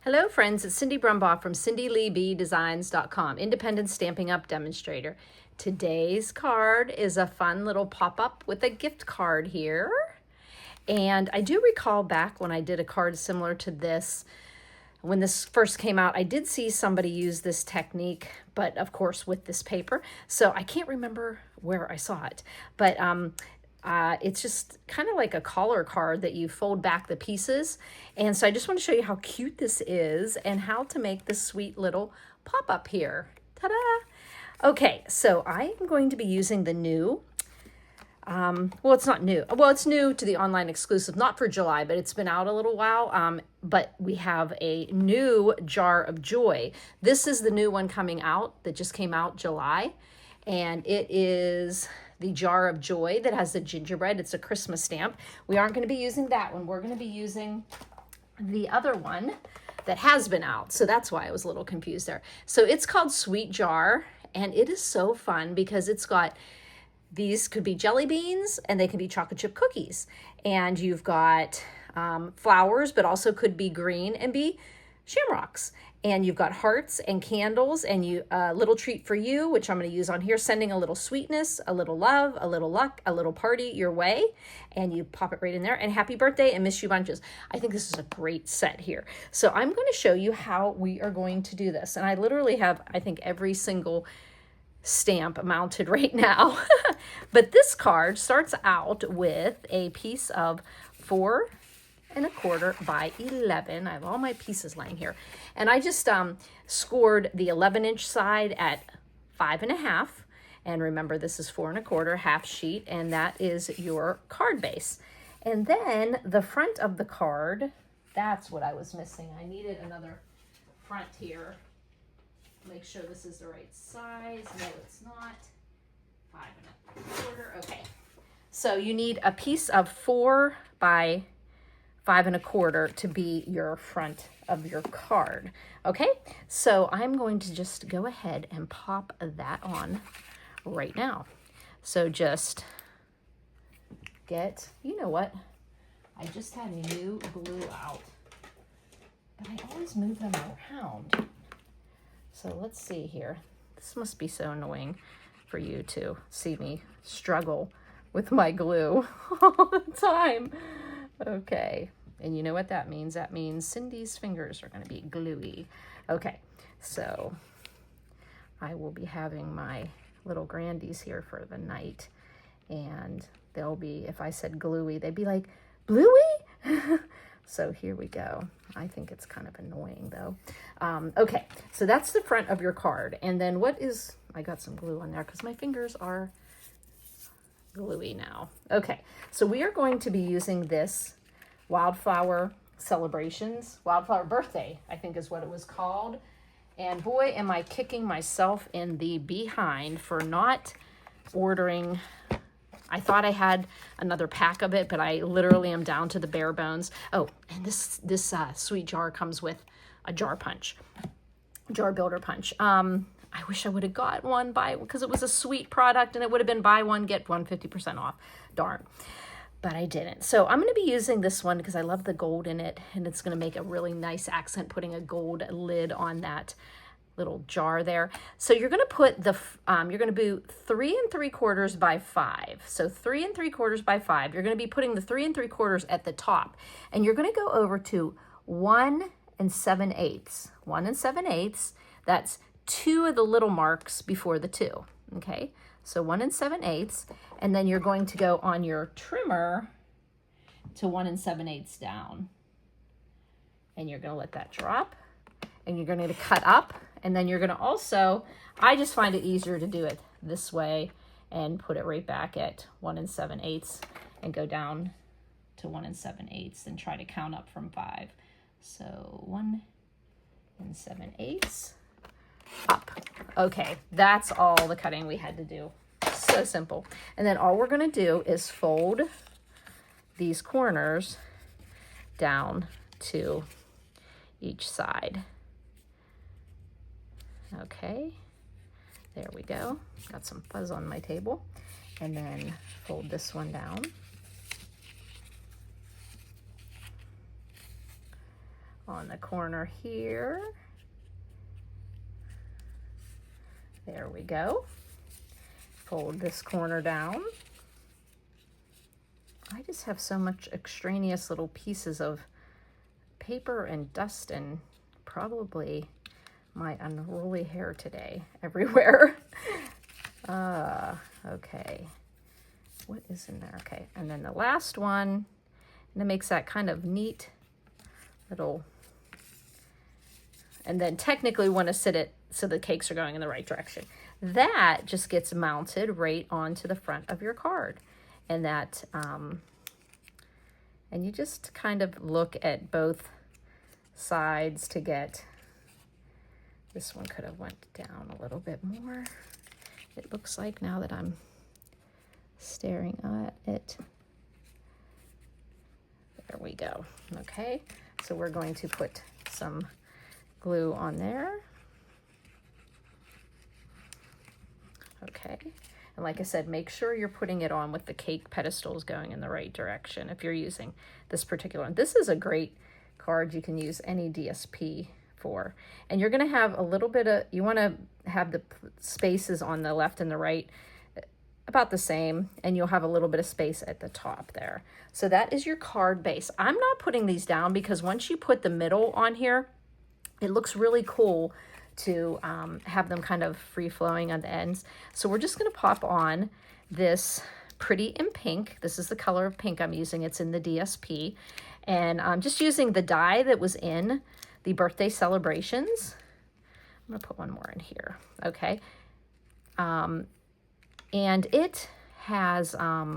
Hello friends, it's Cindy Brumbaugh from CindyLeeBDesigns.com, independent Stampin' Up demonstrator. Today's card is a fun little pop-up with a gift card here. And I do recall back when I did a card similar to this, when this first came out, I did see somebody use this technique, but of course with this paper. So I can't remember where I saw it, but it's just kind of like a collar card that you fold back the pieces. And so I just want to show you how cute this is and how to make this sweet little pop-up here. Ta-da! Okay, so I am going to be using the new, well, it's not new. Well, it's new to the online exclusive, not for July, but it's been out a little while. But we have a new Jar of Joy. This is the new one coming out that just came out July. And it is the Jar of Joy that has the gingerbread. It's a Christmas stamp. We aren't going to be using that one. We're going to be using the other one that has been out. So that's why I was a little confused there. So it's called Sweet Jar, and it is so fun because it's got, these could be jelly beans and they can be chocolate chip cookies. And you've got flowers, but also could be green and be shamrocks. And you've got hearts and candles, and you a little treat for you, which I'm going to use on here, sending a little sweetness, a little love, a little luck, a little party your way, and you pop it right in there. And happy birthday and miss you bunches. I think this is a great set here. So I'm going to show you how we are going to do this. And I literally have, I think, every single stamp mounted right now. But this card starts out with a piece of 4 1/4 by 11. I have all my pieces laying here. And I just scored the 11-inch side at 5 1/2. And remember, this is 4 1/4 half sheet, and that is your card base. And then the front of the card, that's what I was missing. I needed another front here. Make sure this is the right size. No, it's not. 5 1/4. Okay. So you need a piece of 4 by 5 1/4 to be your front of your card. Okay, so I'm going to just go ahead and pop that on right now. So just get, you know what? I just had new glue out, but I always move them around. So let's see here. This must be so annoying for you to see me struggle with my glue all the time. Okay, and you know what that means? That means Cindy's fingers are going to be gluey. Okay, so I will be having my little grandies here for the night, and they'll be, if I said gluey, they'd be like, bluey? So here we go. I think it's kind of annoying though. Okay, so that's the front of your card. And then what is, I got some glue on there because my fingers are gluey now. Okay, so we are going to be using this Wildflower Celebrations, Wildflower Birthday, I think is what it was called. And boy, am I kicking myself in the behind for not ordering. I thought I had another pack of it, but I literally am down to the bare bones. Oh, and this sweet jar comes with a jar punch, jar builder punch. I wish I would have got one because it was a sweet product and it would have been buy one, get one 50% off. Darn. But I didn't. So I'm going to be using this one because I love the gold in it, and it's going to make a really nice accent, putting a gold lid on that little jar there. So you're going to put the, you're going to do 3 3/4 by 5. So 3 3/4 by 5. You're going to be putting the 3 3/4 at the top, and you're going to go over to 1 7/8. 1 7/8. That's 2 of the little marks before the 2. Okay. So 1 7/8, and then you're going to go on your trimmer to 1 7/8 down. And you're going to let that drop, and you're going to cut up, and then you're going to also, I just find it easier to do it this way and put it right back at 1 7/8 and go down to 1 7/8 and try to count up from 5. So 1 7/8. Up. Okay, that's all the cutting we had to do. So simple. And then all we're going to do is fold these corners down to each side. Okay, there we go. Got some fuzz on my table. And then fold this one down. on the corner here. There we go. Fold this corner down. I just have so much extraneous little pieces of paper and dust and probably my unruly hair today everywhere. Okay. What is in there? Okay, and then the last one, and it makes that kind of neat little, and then technically we want to sit it so the cakes are going in the right direction. That just gets mounted right onto the front of your card. And that, and you just kind of look at both sides to get, this one could have went down a little bit more. It looks like now that I'm staring at it. There we go. Okay, so we're going to put some glue on there. Okay, and like I said, make sure you're putting it on with the cake pedestals going in the right direction if you're using this particular one. This is a great card you can use any DSP for. And you're going to have a little bit of, you want to have the spaces on the left and the right about the same, and you'll have a little bit of space at the top there. So that is your card base. I'm not putting these down because once you put the middle on here, it looks really cool to have them kind of free-flowing on the ends. So we're just going to pop on this Pretty in Pink. This is the color of pink I'm using. It's in the DSP. And I'm just using the die that was in the birthday celebrations. I'm going to put one more in here. Okay. And it has, birthday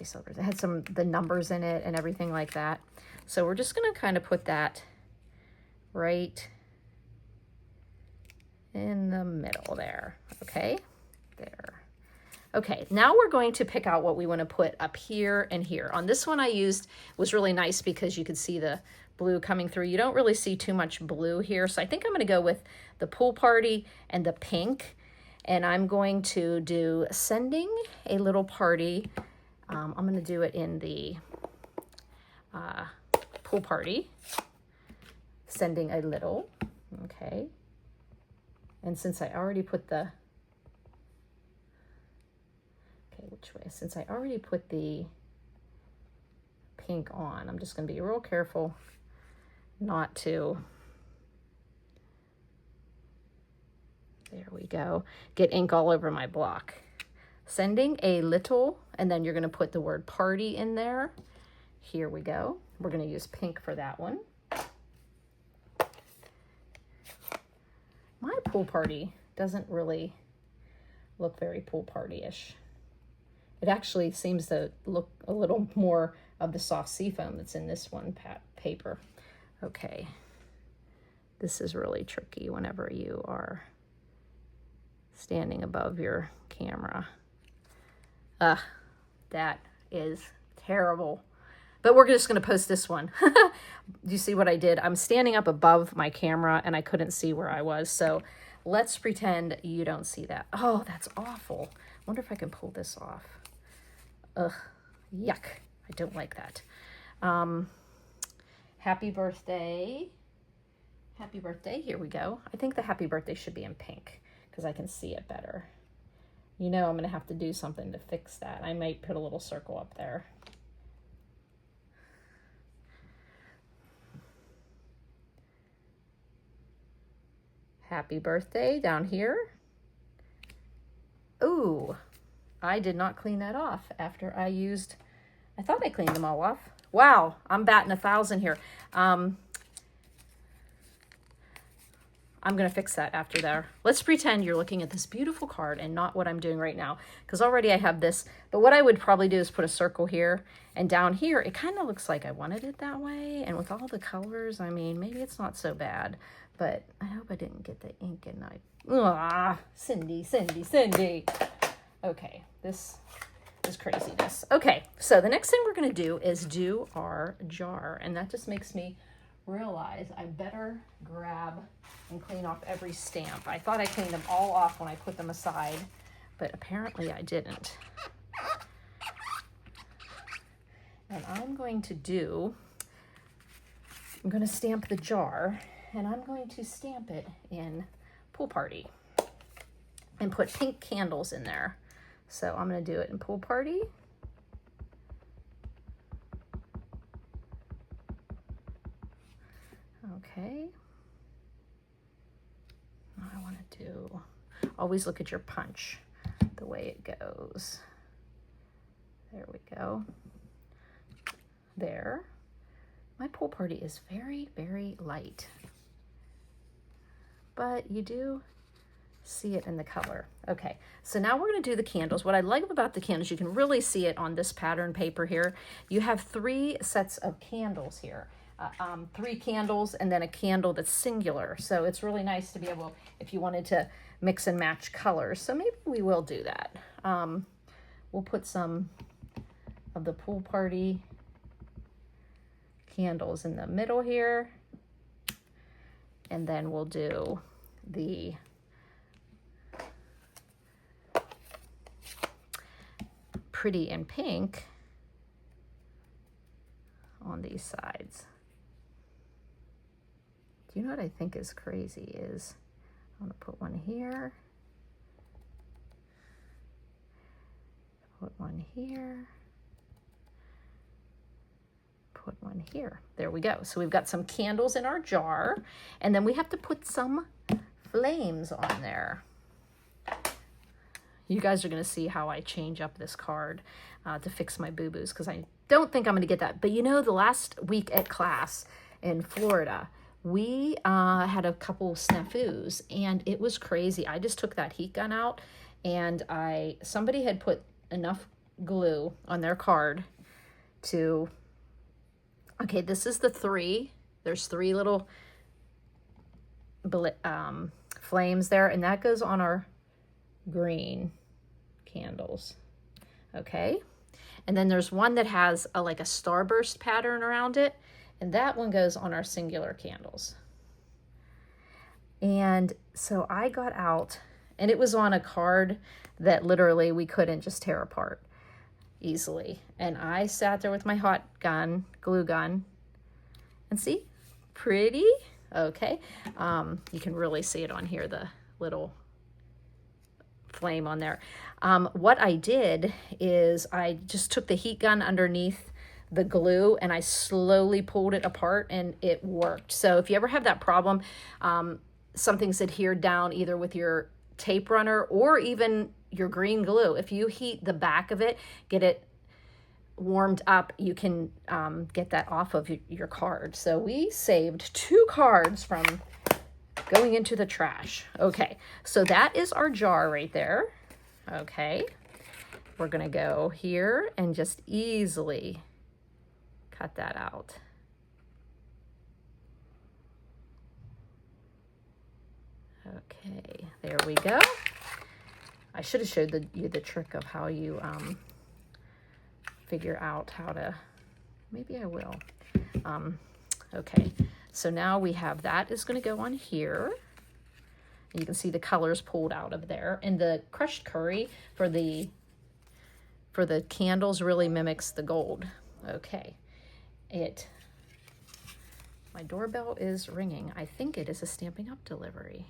celebrations. It had the numbers in it and everything like that. So we're just going to kind of put that right in the middle there. Okay, there. Okay, now we're going to pick out what we want to put up here and here. On this one I used, was really nice because you could see the blue coming through. You don't really see too much blue here. So I think I'm going to go with the pool party and the pink. And I'm going to do sending a little party. I'm going to do it in the pool party, sending a little, okay. And since I already put the, okay, which way? Since I already put the pink on, I'm just going to be real careful not to, there we go, get ink all over my block. Sending a little, and then you're going to put the word party in there. Here we go. We're going to use pink for that one. My pool party doesn't really look very pool party-ish. It actually seems to look a little more of the soft seafoam that's in this one paper. Okay. This is really tricky whenever you are standing above your camera. That is terrible. But we're just going to post this one. Do you see what I did? I'm standing up above my camera and I couldn't see where I was. So let's pretend you don't see that. Oh, that's awful. I wonder if I can pull this off. Ugh, yuck. I don't like that. Happy birthday. Happy birthday. Here we go. I think the happy birthday should be in pink because I can see it better. You know I'm going to have to do something to fix that. I might put a little circle up there. Happy birthday down here. Ooh, I did not clean that off after I used, I thought I cleaned them all off. Wow, I'm batting 1,000 here. I'm going to fix that after there. Let's pretend you're looking at this beautiful card and not what I'm doing right now, because already I have this. But what I would probably do is put a circle here, and down here, it kind of looks like I wanted it that way. And with all the colors, I mean, maybe it's not so bad. But I hope I didn't get the ink and Cindy. Okay, this is craziness. Okay, so the next thing we're going to do is do our jar. And that just makes me realize I better grab and clean off every stamp. I thought I cleaned them all off when I put them aside, but apparently I didn't. And I'm going to stamp the jar, and I'm going to stamp it in Pool Party and put pink candles in there. So I'm going to do it in Pool Party. Okay. I want to do, always look at your punch, the way it goes. There we go. There. My Pool Party is very, very light, but you do see it in the color. Okay, so now we're going to do the candles. What I like about the candles, you can really see it on this pattern paper here. You have 3 sets of candles here. 3 candles and then a candle that's singular. So it's really nice to be able, if you wanted to mix and match colors. So maybe we will do that. We'll put some of the Pool Party candles in the middle here. And then we'll do the Pretty in Pink on these sides. Do you know what I think is crazy is I'm going to put one here, put one here, put one here. There we go. So we've got some candles in our jar, and then we have to put some flames on there. You guys are going to see how I change up this card to fix my boo-boos, because I don't think I'm going to get that. But you know, the last week at class in Florida, we had a couple snafus, and it was crazy. I just took that heat gun out, and somebody had put enough glue on their card to, okay, this is the 3. There's 3 little flames there, and that goes on our green candles. Okay, and then there's one that has like a starburst pattern around it, and that one goes on our singular candles. And so I got out, and it was on a card that literally we couldn't just tear apart easily. And I sat there with my hot gun, glue gun, and see, pretty. Okay, you can really see it on here, the little flame on there. What I did is I just took the heat gun underneath the glue and I slowly pulled it apart, and it worked. So if you ever have that problem, something's adhered down either with your tape runner or even your green glue, if you heat the back of it, get it warmed up, you can get that off of your card. So we saved 2 cards from going into the trash. Okay, so that is our jar right there. Okay, we're gonna go here and just easily cut that out. Okay, there we go. I should have showed you the trick of how you figure out how to, maybe I will. Okay, so now we have that is going to go on here. You can see the colors pulled out of there, and the crushed curry for the candles really mimics the gold. Okay, my doorbell is ringing. I think it is a Stampin' Up delivery.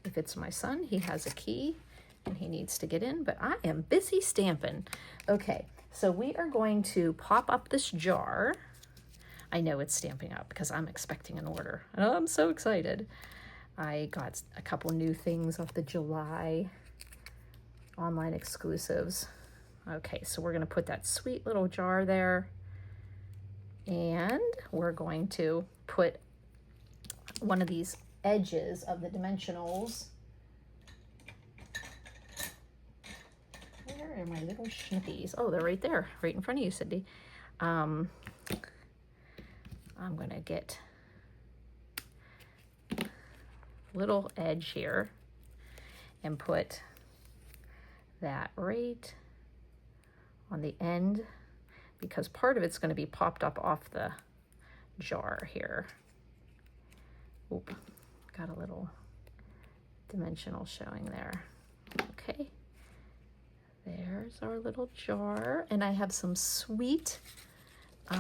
If it's my son, he has a key and he needs to get in, but I am busy stamping. Okay, so we are going to pop up this jar. I know it's Stampin' Up because I'm expecting an order. Oh, I'm so excited. I got a couple new things off the July online exclusives. Okay, so we're gonna put that sweet little jar there, and we're going to put one of these edges of the dimensionals. Where are my little schnippies? Oh, they're right there, right in front of you, Cindy. I'm gonna get a little edge here and put that right on the end, because part of it's going to be popped up off the jar here. Oop, got a little dimensional showing there. Okay, There's our little jar, and I have some sweet,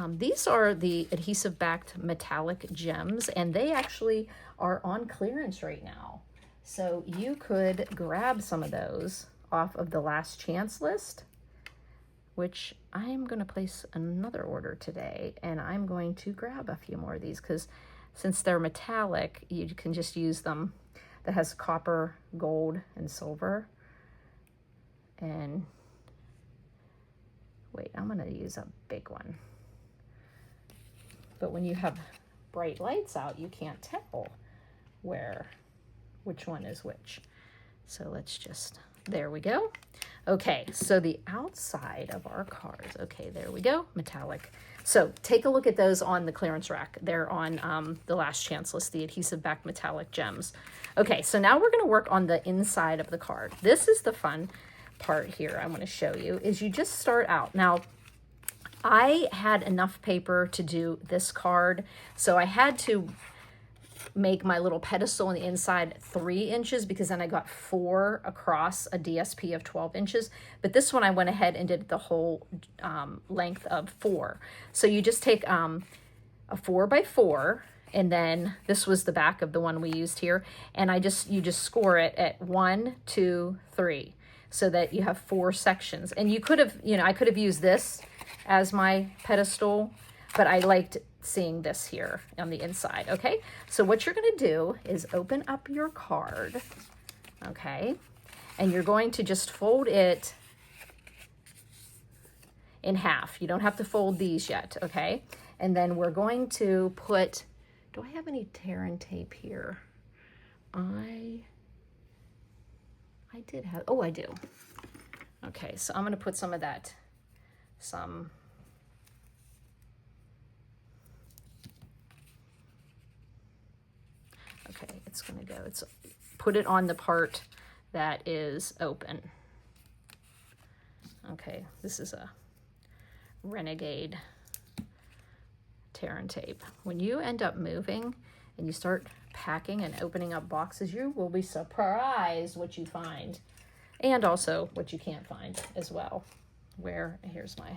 these are the adhesive backed metallic gems, and they actually are on clearance right now. So you could grab some of those off of the last chance list, which I'm going to place another order today, and I'm going to grab a few more of these because since they're metallic, you can just use them. That has copper, gold, and silver. And wait, I'm going to use a big one. But when you have bright lights out, you can't tell which one is which. So let's just, there we go. Okay, so the outside of our cards. Okay, there we go, metallic. So take a look at those on the clearance rack. They're on the last chance list, the adhesive back metallic gems. Okay, so now we're gonna work on the inside of the card. This is the fun part here I wanna show you, is you just start out. Now, I had enough paper to do this card, so I had to make my little pedestal on the inside 3 inches because then I got 4 across a DSP of 12 inches. But this one I went ahead and did the whole length of 4. So you just take a 4x4, and then this was the back of the one we used here, and you just score it at 1, 2, 3, so that you have 4 sections. And you could have, I could have used this as my pedestal, but I liked seeing this here on the inside. Okay, so what you're going to do is open up your card, okay, and you're going to just fold it in half. You don't have to fold these yet, okay? And then we're going to put, do I have any tear and tape here? I did have, oh, I do. Okay, so I'm going to put some of that, okay, it's gonna go, put it on the part that is open. Okay, this is a Renegade tear and tape. When you end up moving and you start packing and opening up boxes, you will be surprised what you find, and also what you can't find as well. Here's my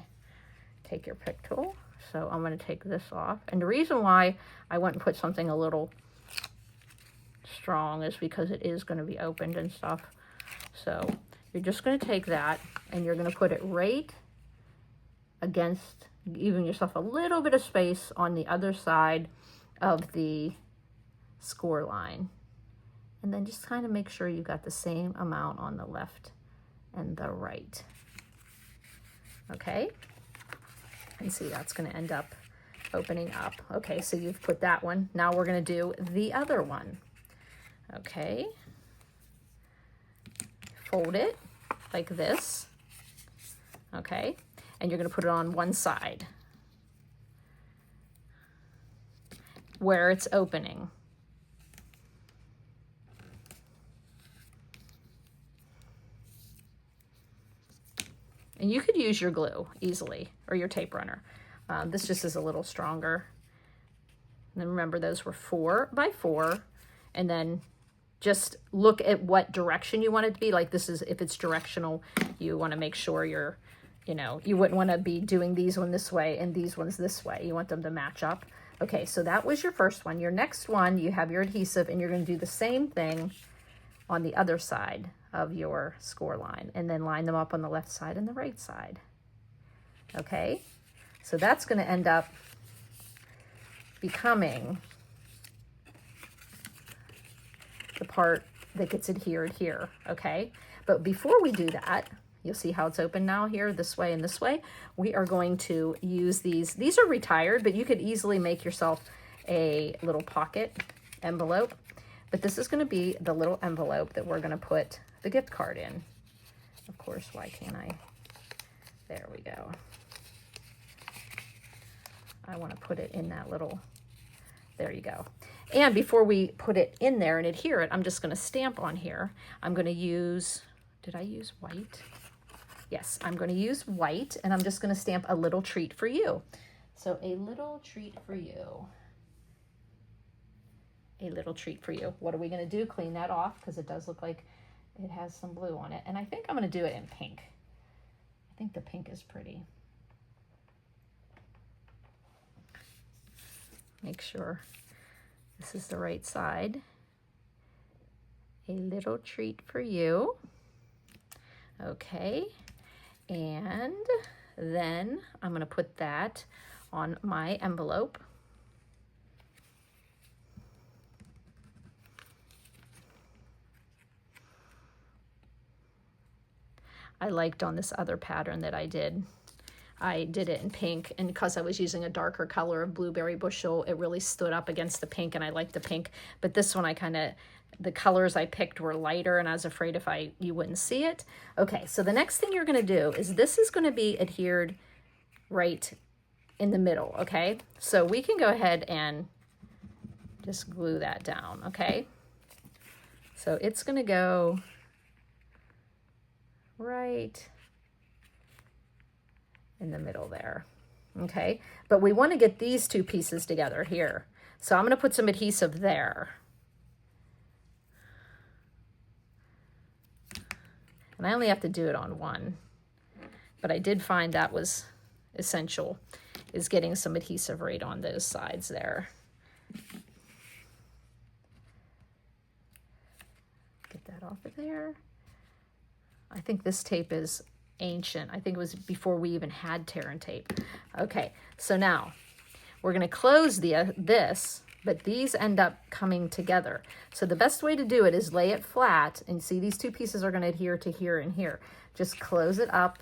take your pick tool. So I'm going to take this off, and the reason why I went and put something a little strong is because it is going to be opened and stuff. So you're just going to take that and you're going to put it right against, giving yourself a little bit of space on the other side of the score line, and then just kind of make sure you got the same amount on the left and the right. Okay, and see, that's going to end up opening up. Okay, so you've put that one. Now we're going to do the other one. Okay, fold it like this. Okay, and you're going to put it on one side where it's opening. And you could use your glue easily, or your tape runner. This just is a little stronger. And then remember, those were 4x4, and then just look at what direction you want it to be. Like this is, if it's directional, you want to make sure you're, you wouldn't want to be doing these one this way and these ones this way. You want them to match up. Okay, so that was your first one. Your next one, you have your adhesive, and you're going to do the same thing on the other side of your score line, and then line them up on the left side and the right side. Okay, so that's going to end up becoming the part that gets adhered here. Okay, but before we do that, you'll see how it's open now here, this way and this way. We are going to use these. These are retired, but you could easily make yourself a little pocket envelope. But this is going to be the little envelope that we're going to put the gift card in. Of course, why can't I? There we go. I want to put it in that little, there you go. And before we put it in there and adhere it, I'm just going to stamp on here. I'm going to use, did I use white? Yes, I'm going to use white, and I'm just going to stamp a little treat for you. So a little treat for you. A little treat for you. What are we going to do? Clean that off because it does look like it has some blue on it. And I think I'm going to do it in pink. I think the pink is pretty. Make sure this is the right side. A little treat for you. Okay, and then I'm going to put that on my envelope. I liked on this other pattern that I did it in pink, and because I was using a darker color of blueberry bushel, it really stood up against the pink, and I liked the pink. But this one, the colors I picked were lighter, and I was afraid you wouldn't see it. Okay, so the next thing you're gonna do is this is gonna be adhered right in the middle, okay? So we can go ahead and just glue that down, okay? So it's gonna go right in the middle there, okay? But we want to get these two pieces together here. So I'm going to put some adhesive there. And I only have to do it on one, but I did find that was essential, is getting some adhesive right on those sides there. Get that off of there. I think this tape is ancient. I think it was before we even had tear and tape. Okay, so now we're going to close this, but these end up coming together. So the best way to do it is lay it flat, and see these two pieces are going to adhere to here and here. Just close it up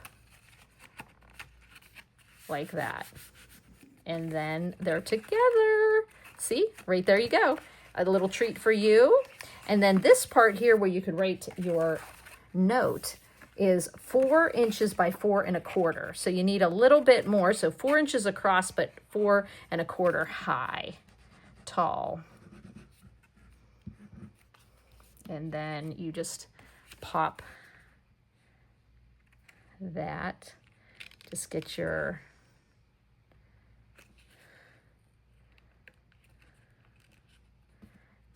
like that, and then they're together. See, right there you go. A little treat for you. And then this part here where you could write your note is 4 inches by 4 1/4. So you need a little bit more. So 4 inches across, but 4 1/4 high, tall. And then you just pop that. Just get your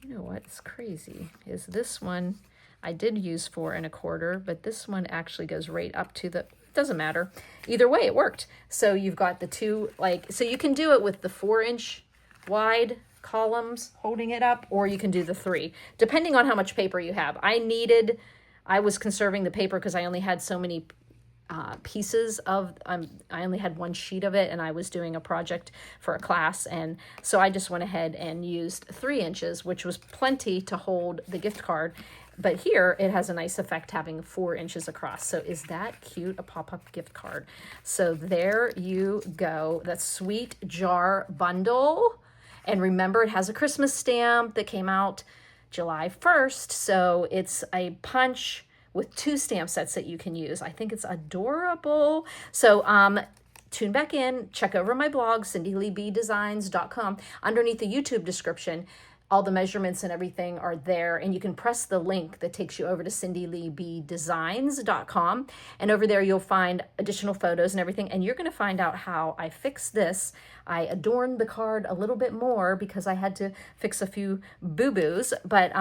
you know what's crazy is this one I did use 4 1/4, but this one actually goes right up to the, doesn't matter. Either way, it worked. So you've got the two, so you can do it with the 4-inch wide columns holding it up, or you can do the 3, depending on how much paper you have. I was conserving the paper because I only had so many pieces of, I only had 1 sheet of it, and I was doing a project for a class, and so I just went ahead and used 3 inches, which was plenty to hold the gift card. But here it has a nice effect having 4 inches across. So is that cute? A pop-up gift card. So there you go. That sweet jar bundle. And remember, it has a Christmas stamp that came out July 1st. So it's a punch with 2 stamp sets that you can use. I think it's adorable. So tune back in, check over my blog, cindyleebdesigns.com. Underneath the YouTube description, all the measurements and everything are there, and you can press the link that takes you over to cindyleebdesigns.com, and over there you'll find additional photos and everything, and you're going to find out how I fixed this. I adorned the card a little bit more because I had to fix a few boo-boos, but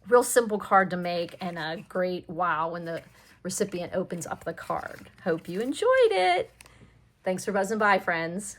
real simple card to make, and a great wow when the recipient opens up the card. Hope you enjoyed it. Thanks for buzzing by, friends.